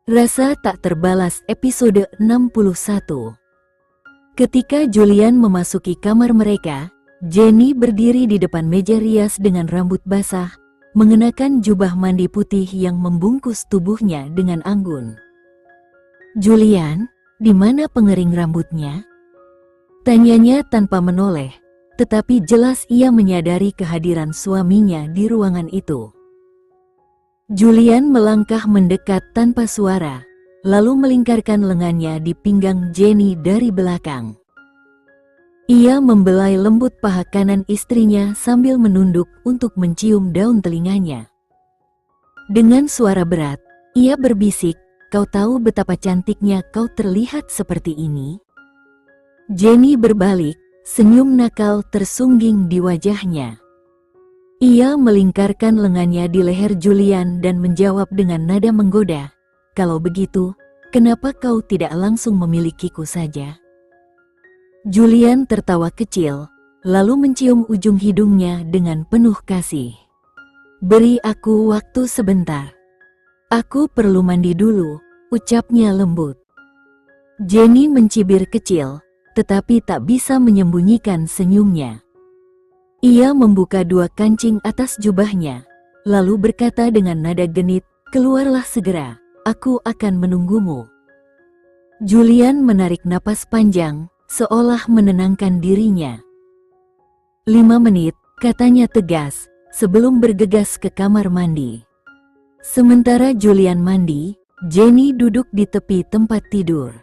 Rasa tak terbalas episode 61. Ketika Julian memasuki kamar mereka, Jenny berdiri di depan meja rias dengan rambut basah, mengenakan jubah mandi putih yang membungkus tubuhnya dengan anggun. "Julian, di mana pengering rambutnya?" tanyanya tanpa menoleh, tetapi jelas ia menyadari kehadiran suaminya di ruangan itu. Julian melangkah mendekat tanpa suara, lalu melingkarkan lengannya di pinggang Jenny dari belakang. Ia membelai lembut paha kanan istrinya sambil menunduk untuk mencium daun telinganya. Dengan suara berat, ia berbisik, "Kau tahu betapa cantiknya kau terlihat seperti ini?" Jenny berbalik, senyum nakal tersungging di wajahnya. Ia melingkarkan lengannya di leher Julian dan menjawab dengan nada menggoda, "Kalau begitu, kenapa kau tidak langsung memilikiku saja?" Julian tertawa kecil, lalu mencium ujung hidungnya dengan penuh kasih. "Beri aku waktu sebentar. Aku perlu mandi dulu," ucapnya lembut. Jenny mencibir kecil, tetapi tak bisa menyembunyikan senyumnya. Ia membuka dua kancing atas jubahnya, lalu berkata dengan nada genit, "Keluarlah segera, aku akan menunggumu." Julian menarik napas panjang, seolah menenangkan dirinya. 5 menit, katanya tegas, sebelum bergegas ke kamar mandi. Sementara Julian mandi, Jenny duduk di tepi tempat tidur.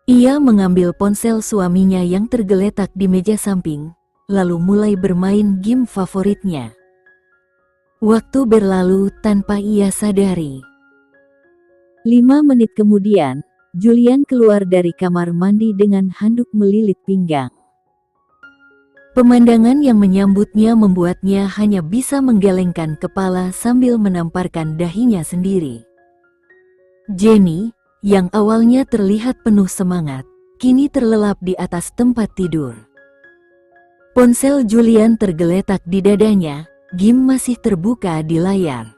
Ia mengambil ponsel suaminya yang tergeletak di meja samping, lalu mulai bermain game favoritnya. Waktu berlalu tanpa ia sadari. 5 menit kemudian, Julian keluar dari kamar mandi dengan handuk melilit pinggang. Pemandangan yang menyambutnya membuatnya hanya bisa menggelengkan kepala sambil menamparkan dahinya sendiri. Jenny, yang awalnya terlihat penuh semangat, kini terlelap di atas tempat tidur. Ponsel Julian tergeletak di dadanya, game masih terbuka di layar.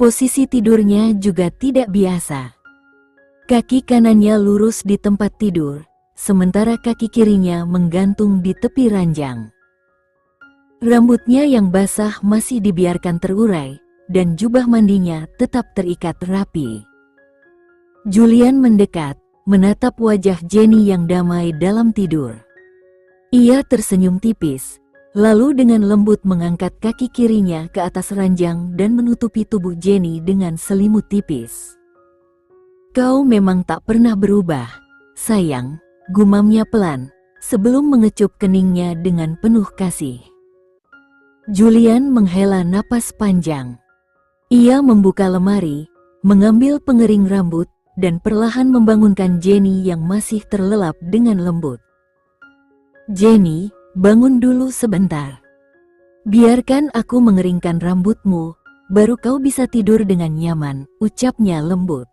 Posisi tidurnya juga tidak biasa. Kaki kanannya lurus di tempat tidur, sementara kaki kirinya menggantung di tepi ranjang. Rambutnya yang basah masih dibiarkan terurai, dan jubah mandinya tetap terikat rapi. Julian mendekat, menatap wajah Jenny yang damai dalam tidur. Ia tersenyum tipis, lalu dengan lembut mengangkat kaki kirinya ke atas ranjang dan menutupi tubuh Jenny dengan selimut tipis. "Kau memang tak pernah berubah, sayang," gumamnya pelan, sebelum mengecup keningnya dengan penuh kasih. Julian menghela napas panjang. Ia membuka lemari, mengambil pengering rambut, dan perlahan membangunkan Jenny yang masih terlelap dengan lembut. "Jenny, bangun dulu sebentar. Biarkan aku mengeringkan rambutmu, baru kau bisa tidur dengan nyaman," ucapnya lembut.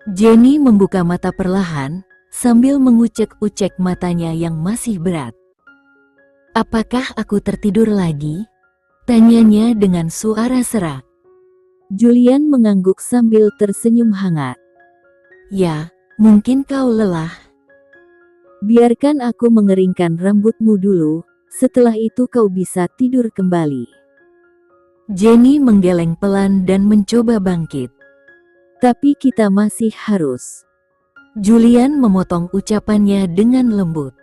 Jenny membuka mata perlahan, sambil mengucek-ucek matanya yang masih berat. "Apakah aku tertidur lagi?" tanyanya dengan suara serak. Julian mengangguk sambil tersenyum hangat. "Ya, mungkin kau lelah. Biarkan aku mengeringkan rambutmu dulu, setelah itu kau bisa tidur kembali." Jenny menggeleng pelan dan mencoba bangkit. "Tapi kita masih harus." Julian memotong ucapannya dengan lembut.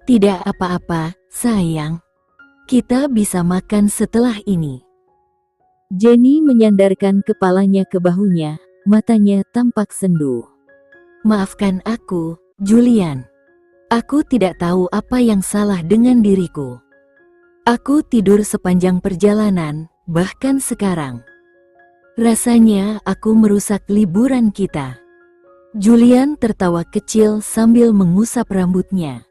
"Tidak apa-apa, sayang. Kita bisa makan setelah ini." Jenny menyandarkan kepalanya ke bahunya, matanya tampak sendu. "Maafkan aku, Julian. Aku tidak tahu apa yang salah dengan diriku. Aku tidur sepanjang perjalanan, bahkan sekarang. Rasanya aku merusak liburan kita." Julian tertawa kecil sambil mengusap rambutnya.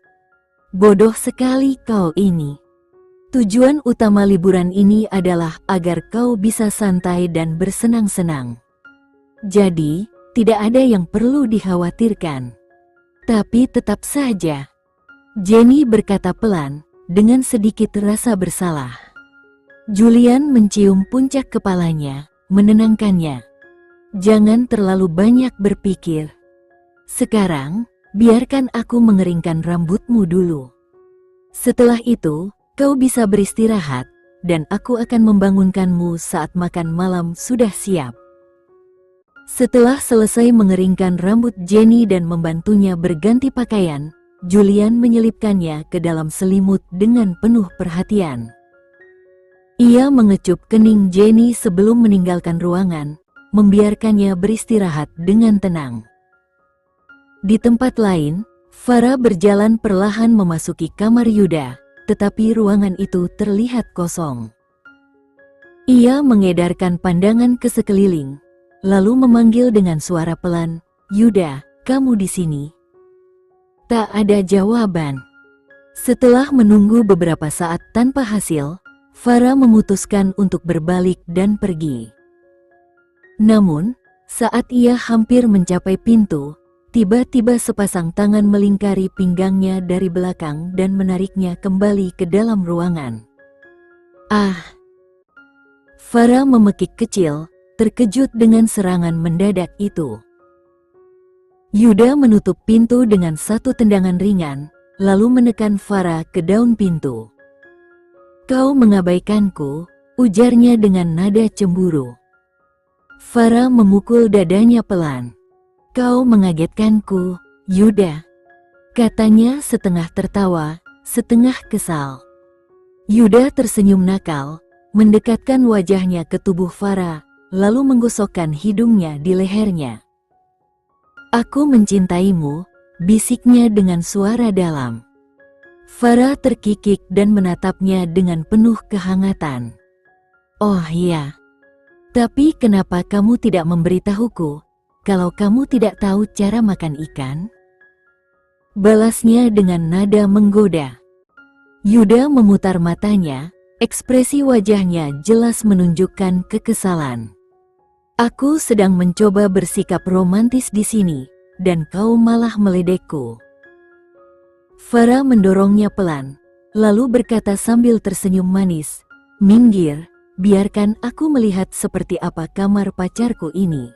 "Bodoh sekali kau ini. Tujuan utama liburan ini adalah agar kau bisa santai dan bersenang-senang. Jadi, tidak ada yang perlu dikhawatirkan." "Tapi tetap saja," Jenny berkata pelan, dengan sedikit rasa bersalah. Julian mencium puncak kepalanya, menenangkannya. Jangan terlalu banyak berpikir. Sekarang, biarkan aku mengeringkan rambutmu dulu. Setelah itu, kau bisa beristirahat, dan aku akan membangunkanmu saat makan malam sudah siap. Setelah selesai mengeringkan rambut Jenny dan membantunya berganti pakaian, Julian menyelipkannya ke dalam selimut dengan penuh perhatian. Ia mengecup kening Jenny sebelum meninggalkan ruangan, membiarkannya beristirahat dengan tenang. Di tempat lain, Farah berjalan perlahan memasuki kamar Yuda, tetapi ruangan itu terlihat kosong. Ia mengedarkan pandangan ke sekeliling, lalu memanggil dengan suara pelan, "Yuda, kamu di sini?" Tak ada jawaban. Setelah menunggu beberapa saat tanpa hasil, Farah memutuskan untuk berbalik dan pergi. Namun, saat ia hampir mencapai pintu, tiba-tiba sepasang tangan melingkari pinggangnya dari belakang dan menariknya kembali ke dalam ruangan. "Ah!" Farah memekik kecil, terkejut dengan serangan mendadak itu. Yuda menutup pintu dengan satu tendangan ringan, lalu menekan Farah ke daun pintu. "Kau mengabaikanku," ujarnya dengan nada cemburu. Farah memukul dadanya pelan. "Kau mengagetkanku, Yuda," katanya setengah tertawa, setengah kesal. Yuda tersenyum nakal, mendekatkan wajahnya ke tubuh Farah, lalu menggosokkan hidungnya di lehernya. "Aku mencintaimu," bisiknya dengan suara dalam. Farah terkikik dan menatapnya dengan penuh kehangatan. "Oh iya. Tapi kenapa kamu tidak memberitahuku, kalau kamu tidak tahu cara makan ikan?" balasnya dengan nada menggoda. Yuda memutar matanya, ekspresi wajahnya jelas menunjukkan kekesalan. "Aku sedang mencoba bersikap romantis di sini, dan kau malah meledekku." Farah mendorongnya pelan, lalu berkata sambil tersenyum manis, "Minggir, biarkan aku melihat seperti apa kamar pacarku ini."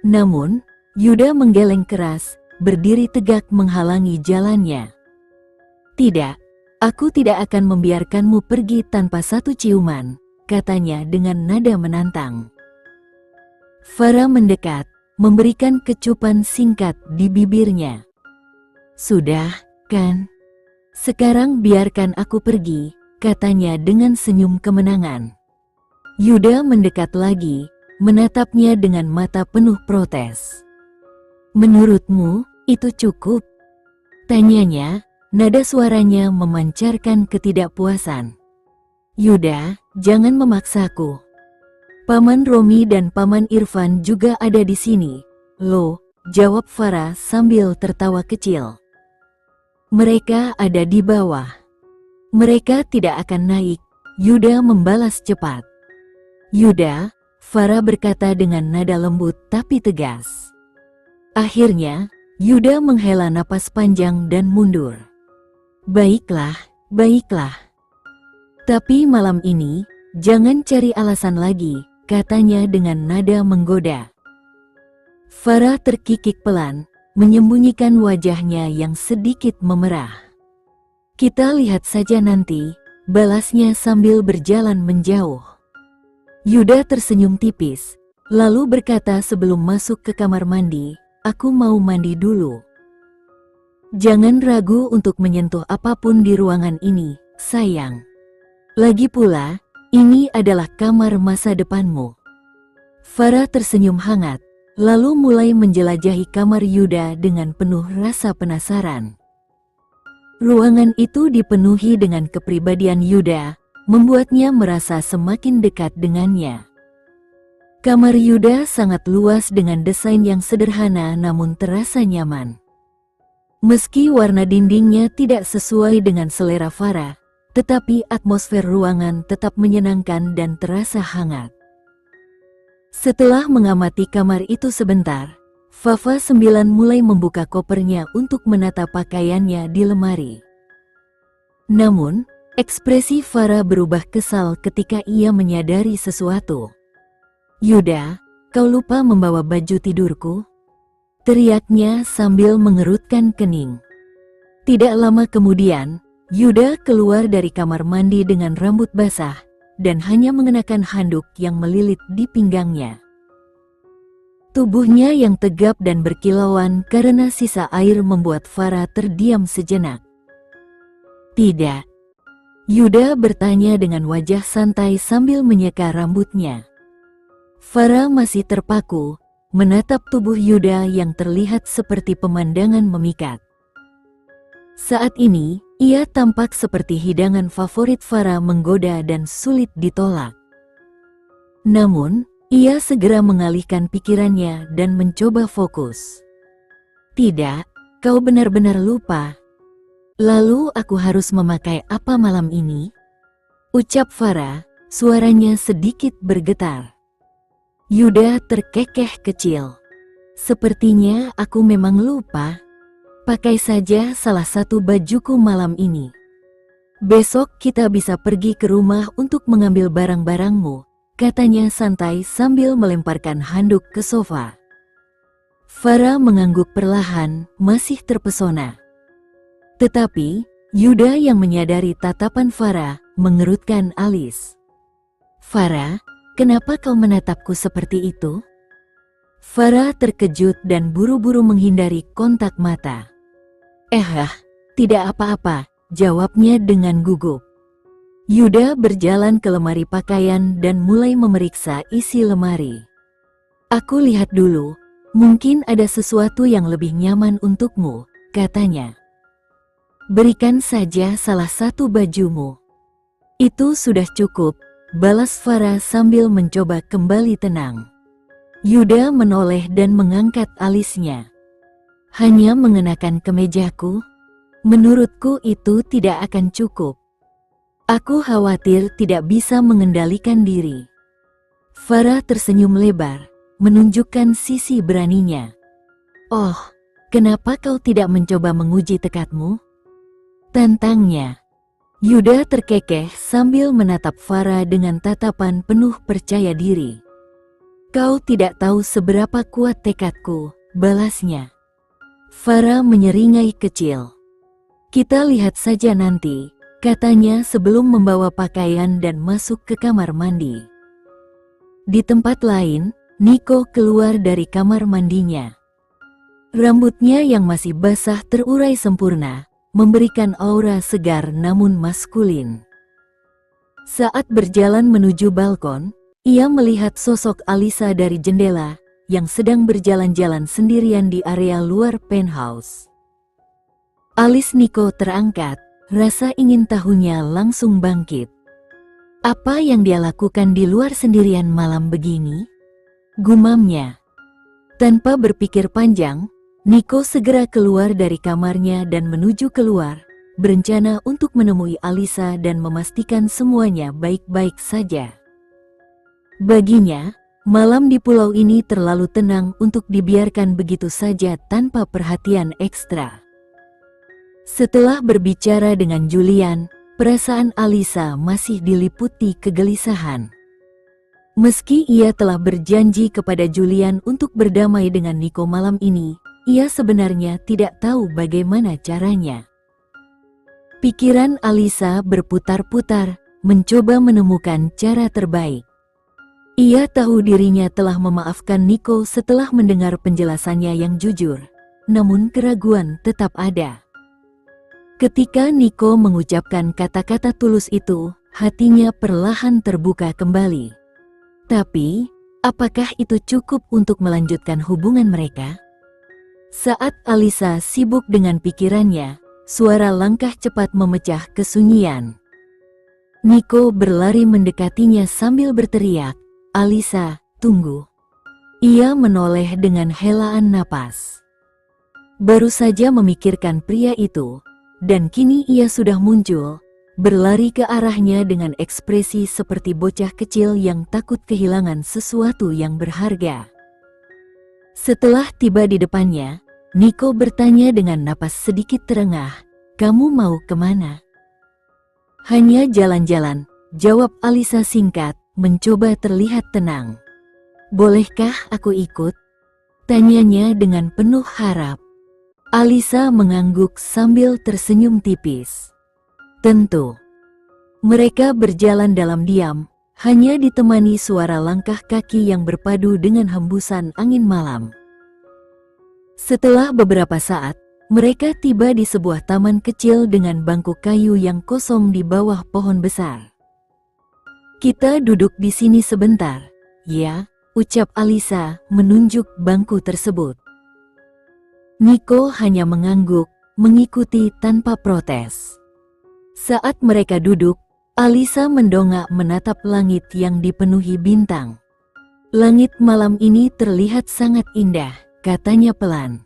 Namun, Yuda menggeleng keras, berdiri tegak menghalangi jalannya. "Tidak, aku tidak akan membiarkanmu pergi tanpa satu ciuman," katanya dengan nada menantang. Farah mendekat, memberikan kecupan singkat di bibirnya. "Sudah, kan? Sekarang biarkan aku pergi," katanya dengan senyum kemenangan. Yuda mendekat lagi, menatapnya dengan mata penuh protes. "Menurutmu, itu cukup?" tanyanya, nada suaranya memancarkan ketidakpuasan. "Yuda, jangan memaksaku. Paman Romi dan Paman Irfan juga ada di sini, loh," jawab Farah sambil tertawa kecil. "Mereka ada di bawah. Mereka tidak akan naik," Yuda membalas cepat. "Yuda," Farah berkata dengan nada lembut tapi tegas. Akhirnya, Yuda menghela napas panjang dan mundur. "Baiklah, baiklah. Tapi malam ini, jangan cari alasan lagi," katanya dengan nada menggoda. Farah terkikik pelan, menyembunyikan wajahnya yang sedikit memerah. "Kita lihat saja nanti," balasnya sambil berjalan menjauh. Yuda tersenyum tipis, lalu berkata sebelum masuk ke kamar mandi, "Aku mau mandi dulu." "Jangan ragu untuk menyentuh apapun di ruangan ini, sayang. Lagi pula, ini adalah kamar masa depanmu." Farah tersenyum hangat, lalu mulai menjelajahi kamar Yuda dengan penuh rasa penasaran. Ruangan itu dipenuhi dengan kepribadian Yuda, membuatnya merasa semakin dekat dengannya. Kamar Yuda sangat luas dengan desain yang sederhana namun terasa nyaman. Meski warna dindingnya tidak sesuai dengan selera Farah, tetapi atmosfer ruangan tetap menyenangkan dan terasa hangat. Setelah mengamati kamar itu sebentar, Fafa 9 mulai membuka kopernya untuk menata pakaiannya di lemari. Namun, ekspresi Farah berubah kesal ketika ia menyadari sesuatu. "Yuda, kau lupa membawa baju tidurku?" teriaknya sambil mengerutkan kening. Tidak lama kemudian, Yuda keluar dari kamar mandi dengan rambut basah dan hanya mengenakan handuk yang melilit di pinggangnya. Tubuhnya yang tegap dan berkilauan karena sisa air membuat Farah terdiam sejenak. "Tidak?" Yuda bertanya dengan wajah santai sambil menyeka rambutnya. Farah masih terpaku, menatap tubuh Yuda yang terlihat seperti pemandangan memikat. Saat ini, ia tampak seperti hidangan favorit Farah, menggoda dan sulit ditolak. Namun, ia segera mengalihkan pikirannya dan mencoba fokus. "Tidak, kau benar-benar lupa. Lalu aku harus memakai apa malam ini?" ucap Farah, suaranya sedikit bergetar. Yuda terkekeh kecil. "Sepertinya aku memang lupa. Pakai saja salah satu bajuku malam ini. Besok kita bisa pergi ke rumah untuk mengambil barang-barangmu," katanya santai sambil melemparkan handuk ke sofa. Farah mengangguk perlahan, masih terpesona. Tetapi, Yuda yang menyadari tatapan Farah, mengerutkan alis. "Farah, kenapa kau menatapku seperti itu?" Farah terkejut dan buru-buru menghindari kontak mata. Tidak apa-apa," jawabnya dengan gugup. Yuda berjalan ke lemari pakaian dan mulai memeriksa isi lemari. "Aku lihat dulu, mungkin ada sesuatu yang lebih nyaman untukmu," katanya. "Berikan saja salah satu bajumu." "Itu sudah cukup," balas Farah sambil mencoba kembali tenang. Yuda menoleh dan mengangkat alisnya. "Hanya mengenakan kemejaku? Menurutku itu tidak akan cukup. Aku khawatir tidak bisa mengendalikan diri." Farah tersenyum lebar, menunjukkan sisi beraninya. "Oh, kenapa kau tidak mencoba menguji tekadmu?" tantangnya. Yuda terkekeh sambil menatap Farah dengan tatapan penuh percaya diri. "Kau tidak tahu seberapa kuat tekadku," balasnya. Farah menyeringai kecil. "Kita lihat saja nanti," katanya sebelum membawa pakaian dan masuk ke kamar mandi. Di tempat lain, Niko keluar dari kamar mandinya. Rambutnya yang masih basah terurai sempurna, memberikan aura segar namun maskulin. Saat berjalan menuju balkon, ia melihat sosok Alisa dari jendela, yang sedang berjalan-jalan sendirian di area luar penthouse. Alis Niko terangkat, rasa ingin tahunya langsung bangkit. Apa yang dia lakukan di luar sendirian malam begini? Gumamnya. Tanpa berpikir panjang, Niko segera keluar dari kamarnya dan menuju keluar, berencana untuk menemui Alisa dan memastikan semuanya baik-baik saja. Baginya, malam di pulau ini terlalu tenang untuk dibiarkan begitu saja tanpa perhatian ekstra. Setelah berbicara dengan Julian, perasaan Alisa masih diliputi kegelisahan. Meski ia telah berjanji kepada Julian untuk berdamai dengan Niko malam ini, ia sebenarnya tidak tahu bagaimana caranya. Pikiran Alisa berputar-putar, mencoba menemukan cara terbaik. Ia tahu dirinya telah memaafkan Niko setelah mendengar penjelasannya yang jujur, namun keraguan tetap ada. Ketika Niko mengucapkan kata-kata tulus itu, hatinya perlahan terbuka kembali. Tapi, apakah itu cukup untuk melanjutkan hubungan mereka? Saat Alisa sibuk dengan pikirannya, suara langkah cepat memecah kesunyian. Niko berlari mendekatinya sambil berteriak, "Alisa, tunggu." Ia menoleh dengan helaan napas. Baru saja memikirkan pria itu, dan kini ia sudah muncul, berlari ke arahnya dengan ekspresi seperti bocah kecil yang takut kehilangan sesuatu yang berharga. Setelah tiba di depannya, Niko bertanya dengan napas sedikit terengah, "Kamu mau kemana?" "Hanya jalan-jalan," jawab Alisa singkat, mencoba terlihat tenang. Bolehkah aku ikut? Tanyanya dengan penuh harap. Alisa mengangguk sambil tersenyum tipis. Tentu. Mereka berjalan dalam diam, hanya ditemani suara langkah kaki yang berpadu dengan hembusan angin malam. Setelah beberapa saat, mereka tiba di sebuah taman kecil dengan bangku kayu yang kosong di bawah pohon besar. Kita duduk di sini sebentar, ya, ucap Alisa menunjuk bangku tersebut. Nico hanya mengangguk, mengikuti tanpa protes. Saat mereka duduk, Alisa mendongak menatap langit yang dipenuhi bintang. Langit malam ini terlihat sangat indah, katanya pelan.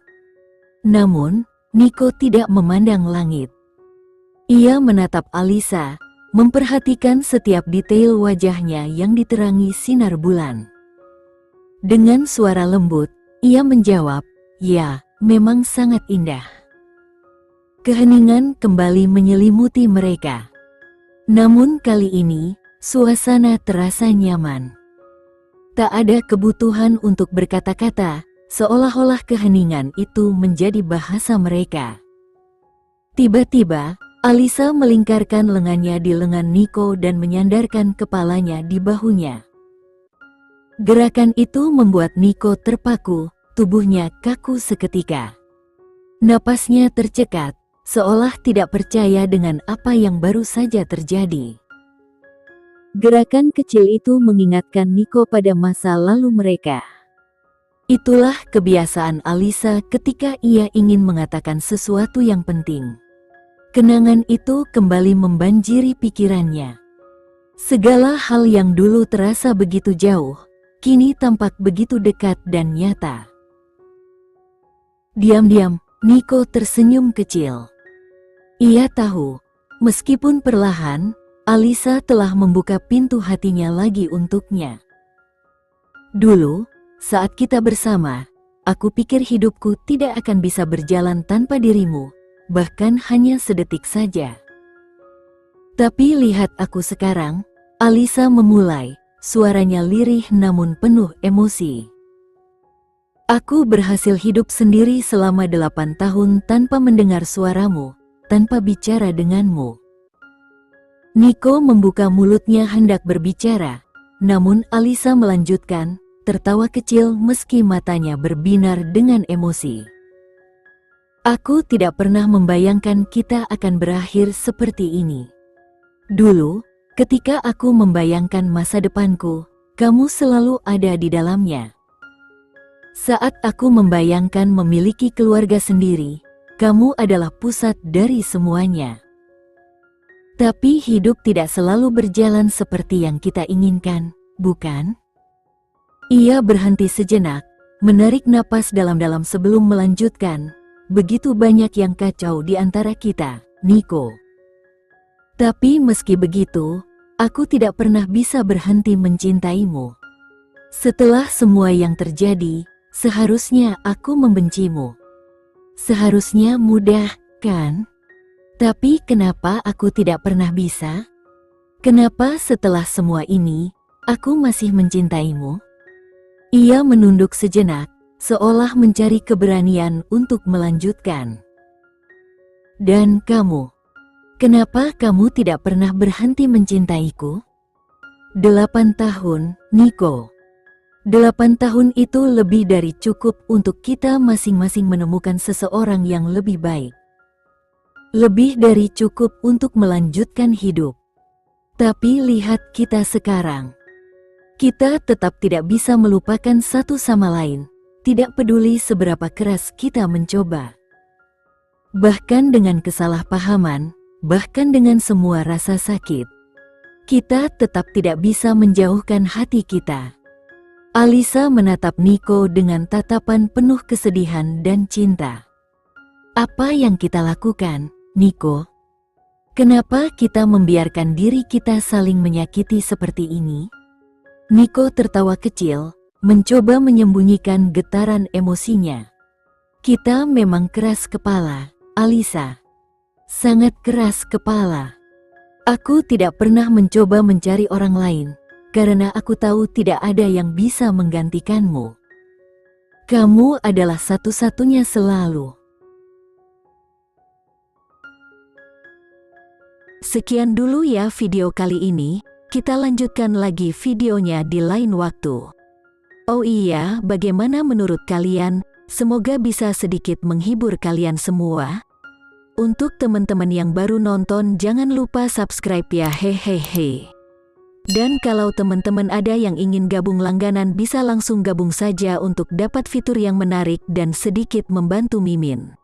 Namun, Nico tidak memandang langit. Ia menatap Alisa, memperhatikan setiap detail wajahnya yang diterangi sinar bulan. Dengan suara lembut, ia menjawab, "Ya, memang sangat indah." Keheningan kembali menyelimuti mereka. Namun kali ini, suasana terasa nyaman. Tak ada kebutuhan untuk berkata-kata, seolah-olah keheningan itu menjadi bahasa mereka. Tiba-tiba, Alisa melingkarkan lengannya di lengan Nico dan menyandarkan kepalanya di bahunya. Gerakan itu membuat Nico terpaku, tubuhnya kaku seketika. Napasnya tercekat, seolah tidak percaya dengan apa yang baru saja terjadi. Gerakan kecil itu mengingatkan Nico pada masa lalu mereka. Itulah kebiasaan Alisa ketika ia ingin mengatakan sesuatu yang penting. Kenangan itu kembali membanjiri pikirannya. Segala hal yang dulu terasa begitu jauh, kini tampak begitu dekat dan nyata. Diam-diam, Nico tersenyum kecil. Ia tahu, meskipun perlahan, Alisa telah membuka pintu hatinya lagi untuknya. Dulu, saat kita bersama, aku pikir hidupku tidak akan bisa berjalan tanpa dirimu, bahkan hanya sedetik saja. Tapi lihat aku sekarang, Alisa memulai, suaranya lirih namun penuh emosi. Aku berhasil hidup sendiri selama 8 tahun tanpa mendengar suaramu, tanpa bicara denganmu. Nico membuka mulutnya hendak berbicara, namun Alisa melanjutkan, tertawa kecil meski matanya berbinar dengan emosi. Aku tidak pernah membayangkan kita akan berakhir seperti ini. Dulu, ketika aku membayangkan masa depanku, kamu selalu ada di dalamnya. Saat aku membayangkan memiliki keluarga sendiri, kamu adalah pusat dari semuanya. Tapi hidup tidak selalu berjalan seperti yang kita inginkan, bukan? Ia berhenti sejenak, menarik napas dalam-dalam sebelum melanjutkan. Begitu banyak yang kacau di antara kita, Nico. Tapi meski begitu, aku tidak pernah bisa berhenti mencintaimu. Setelah semua yang terjadi, seharusnya aku membencimu. Seharusnya mudah, kan? Tapi kenapa aku tidak pernah bisa? Kenapa setelah semua ini, aku masih mencintaimu? Ia menunduk sejenak, seolah mencari keberanian untuk melanjutkan. Dan kamu, kenapa kamu tidak pernah berhenti mencintaiku? 8 tahun, Nico. 8 tahun itu lebih dari cukup untuk kita masing-masing menemukan seseorang yang lebih baik. Lebih dari cukup untuk melanjutkan hidup. Tapi lihat kita sekarang. Kita tetap tidak bisa melupakan satu sama lain, tidak peduli seberapa keras kita mencoba. Bahkan dengan kesalahpahaman, bahkan dengan semua rasa sakit, kita tetap tidak bisa menjauhkan hati kita. Alisa menatap Nico dengan tatapan penuh kesedihan dan cinta. Apa yang kita lakukan, Nico? Kenapa kita membiarkan diri kita saling menyakiti seperti ini? Nico tertawa kecil, mencoba menyembunyikan getaran emosinya. Kita memang keras kepala, Alisa. Sangat keras kepala. Aku tidak pernah mencoba mencari orang lain, karena aku tahu tidak ada yang bisa menggantikanmu. Kamu adalah satu-satunya selalu. Sekian dulu ya video kali ini, kita lanjutkan lagi videonya di lain waktu. Oh iya, bagaimana menurut kalian? Semoga bisa sedikit menghibur kalian semua. Untuk teman-teman yang baru nonton, jangan lupa subscribe ya, hehehe. Dan kalau teman-teman ada yang ingin gabung langganan, bisa langsung gabung saja untuk dapat fitur yang menarik dan sedikit membantu Mimin.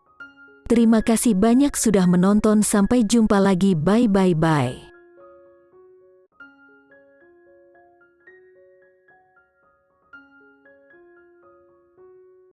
Terima kasih banyak sudah menonton, sampai jumpa lagi, bye.